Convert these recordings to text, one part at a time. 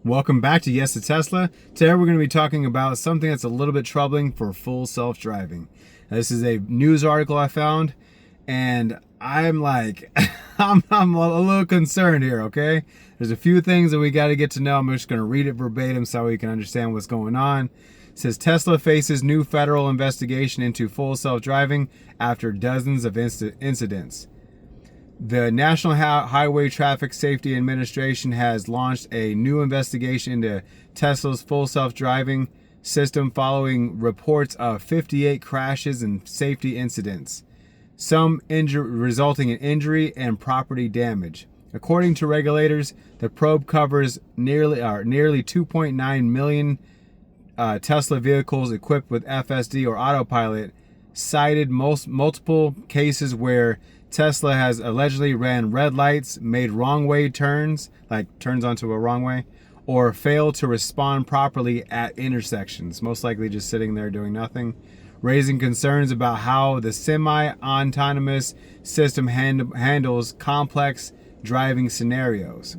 Welcome back to Yes to Tesla. Today we're going to be talking about something that's a little bit troubling for full self-driving. This is a news article I found, and I'm like, I'm a little concerned here, okay? There's a few things that we got to get to know. I'm just going to read it verbatim so we can understand what's going on. It says, Tesla faces new federal investigation into full self-driving after dozens of incidents. The National Highway Traffic Safety Administration has launched a new investigation into Tesla's full self-driving system following reports of 58 crashes and safety incidents, some resulting in injury and property damage. According to regulators, the probe covers nearly 2.9 million Tesla vehicles equipped with FSD or autopilot, cited multiple cases where Tesla has allegedly ran red lights, made wrong way turns, like turns onto a wrong way, or failed to respond properly at intersections, most likely just sitting there doing nothing, raising concerns about how the semi-autonomous system handles complex driving scenarios.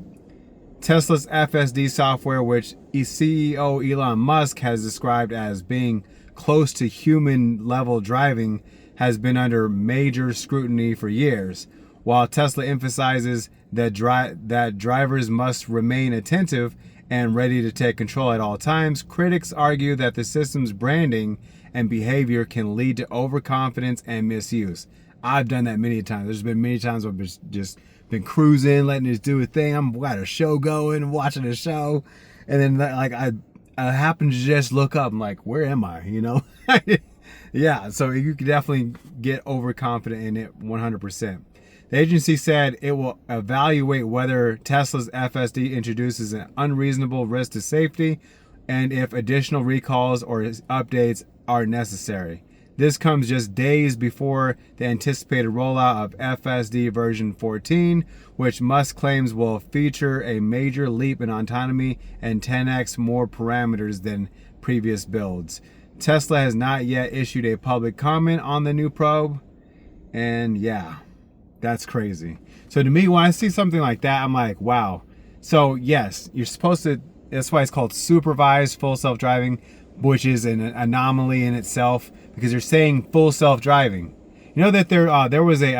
Tesla's FSD software, which CEO Elon Musk has described as being close to human-level driving, has been under major scrutiny for years. While Tesla emphasizes that drivers must remain attentive and ready to take control at all times, critics argue that the system's branding and behavior can lead to overconfidence and misuse. I've done that many times. There's been many times where I've just been cruising, letting it do a thing. I'm got a show going, watching a show, and then like I happen to just look up. I'm like, where am I? You know? Yeah, so you could definitely get overconfident in it 100%. The agency said it will evaluate whether Tesla's FSD introduces an unreasonable risk to safety and if additional recalls or updates are necessary. This comes just days before the anticipated rollout of FSD version 14, which Musk claims will feature a major leap in autonomy and 10x more parameters than previous builds. Tesla has not yet issued a public comment on the new probe, and yeah, that's crazy. So to me, when I see something like that, I'm like, wow. So yes, you're supposed to, that's why it's called supervised full self-driving, which is an anomaly in itself, because you're saying full self-driving. You know that there was a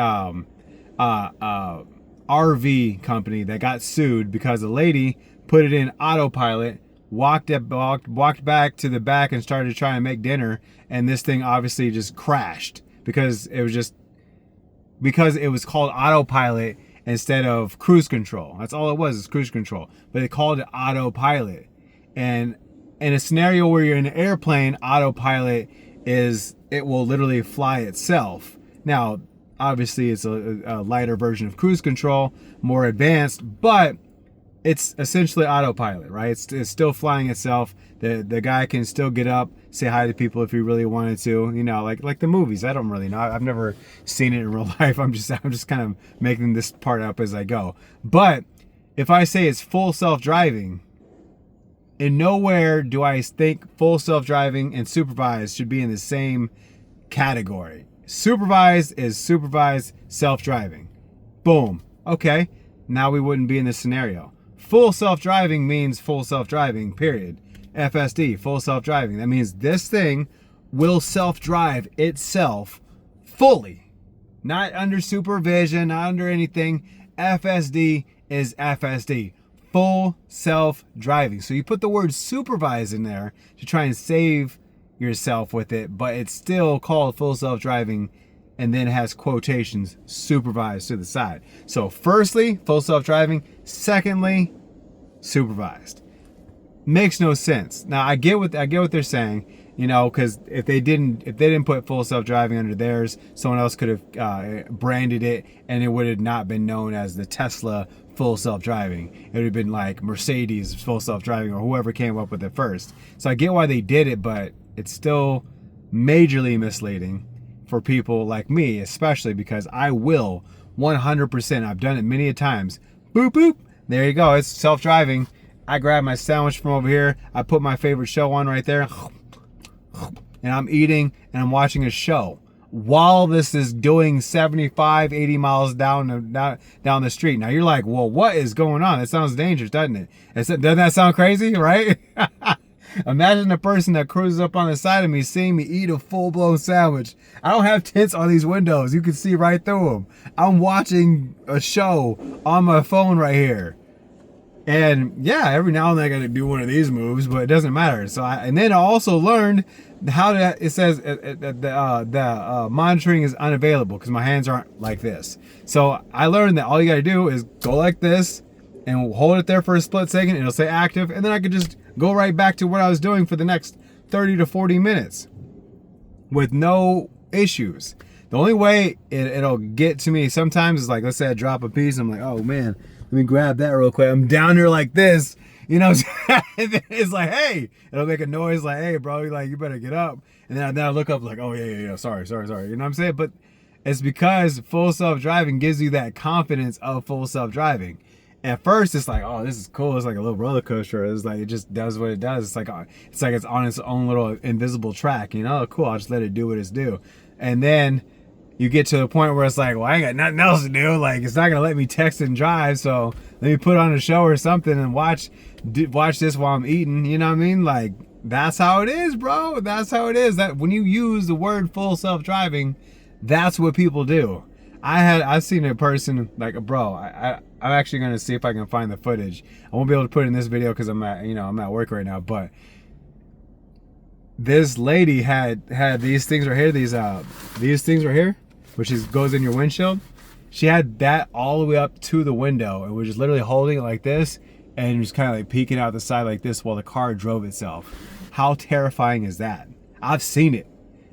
RV company that got sued because a lady put it in autopilot, walked back to the back and started trying to make dinner, and this thing obviously just crashed because it was called autopilot instead of cruise control. That's all it was, is cruise control, but they called it autopilot. And in a scenario where you're in an airplane, autopilot it will literally fly itself. Now obviously it's a lighter version of cruise control, more advanced, but it's essentially autopilot, right? It's still flying itself. The guy can still get up, say hi to people if he really wanted to, you know, like the movies. I don't really know. I've never seen it in real life. I'm just kind of making this part up as I go. But if I say it's full self-driving, in nowhere do I think full self-driving and supervised should be in the same category. Supervised is supervised self-driving. Boom. Okay. Now we wouldn't be in this scenario. Full self-driving means full self-driving, period. FSD, full self-driving. That means this thing will self-drive itself fully. Not under supervision, not under anything. FSD is FSD. Full self-driving. So you put the word supervise in there to try and save yourself with it, but it's still called full self-driving, and then it has quotations supervised to the side. So firstly, full self-driving. Secondly, supervised. Makes no sense. Now I get what they're saying, you know, because if they didn't put full self-driving under theirs, someone else could have branded it, and it would have not been known as the Tesla full self-driving. It would have been like Mercedes full self-driving, or whoever came up with it first. So I get why they did it, but it's still majorly misleading for people like me, especially because I will 100%. I've done it many a times. Boop, boop. There you go. It's self-driving. I grab my sandwich from over here. I put my favorite show on right there. And I'm eating and I'm watching a show. while this is doing 75, 80 miles down the street. Now you're like, well, what is going on? That sounds dangerous, doesn't it? Doesn't that sound crazy, right? Imagine the person that cruises up on the side of me seeing me eat a full-blown sandwich. I don't have tints on these windows. You can see right through them. I'm watching a show on my phone right here. And yeah, every now and then I got to do one of these moves, but it doesn't matter. So and then I also learned how to, it says the monitoring is unavailable because my hands aren't like this. So I learned that all you got to do is go like this and hold it there for a split second. It'll say active, and then I could just go right back to what I was doing for the next 30 to 40 minutes with no issues. The only way it'll get to me sometimes is like, let's say I drop a piece, I'm like, oh man, let me grab that real quick. I'm down here like this, you know. And then it's like, hey, it'll make a noise like, hey bro, you better get up. And then I look up like, oh yeah, sorry. You know what I'm saying? But it's because full self-driving gives you that confidence of full self-driving. At first it's like, oh, this is cool. It's like a little roller coaster. It's like, it just does what it does. It's like it's on its own little invisible track, you know. Cool, I'll just let it do what it's do. And then you get to the point where it's like, well, I ain't got nothing else to do. Like, it's not gonna let me text and drive, so let me put on a show or something and watch this while I'm eating. You know what I mean? Like, that's how it is, bro. That's how it is. That when you use the word full self-driving, that's what people do. I've seen a person like, bro, I'm actually gonna see if I can find the footage. I won't be able to put it in this video because I'm at work right now, but this lady had these things right here, these things right here, which goes in your windshield. She had that all the way up to the window and was just literally holding it like this and just kind of like peeking out the side like this while the car drove itself. How terrifying is that? I've seen it.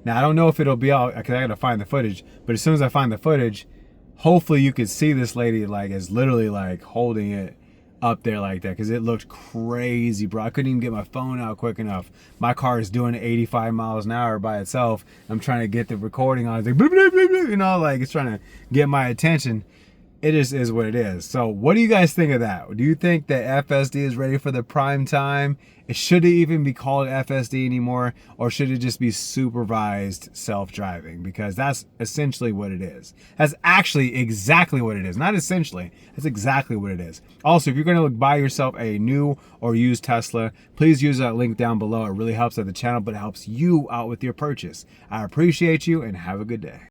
Now I don't know if it'll be out because I gotta find the footage, but as soon as I find the footage, hopefully you could see this lady like is literally like holding it up there like that, because it looked crazy, bro. I couldn't even get my phone out quick enough. My car is doing 85 miles an hour by itself. I'm trying to get the recording on. It's like, bloop, bloop, bloop, bloop, you know, like it's trying to get my attention. It just is what it is. So what do you guys think of that? Do you think that FSD is ready for the prime time? Should it even be called FSD anymore? Or should it just be supervised self-driving? Because that's essentially what it is. That's actually exactly what it is. Not essentially, that's exactly what it is. Also, if you're gonna buy yourself a new or used Tesla, please use that link down below. It really helps out the channel, but it helps you out with your purchase. I appreciate you and have a good day.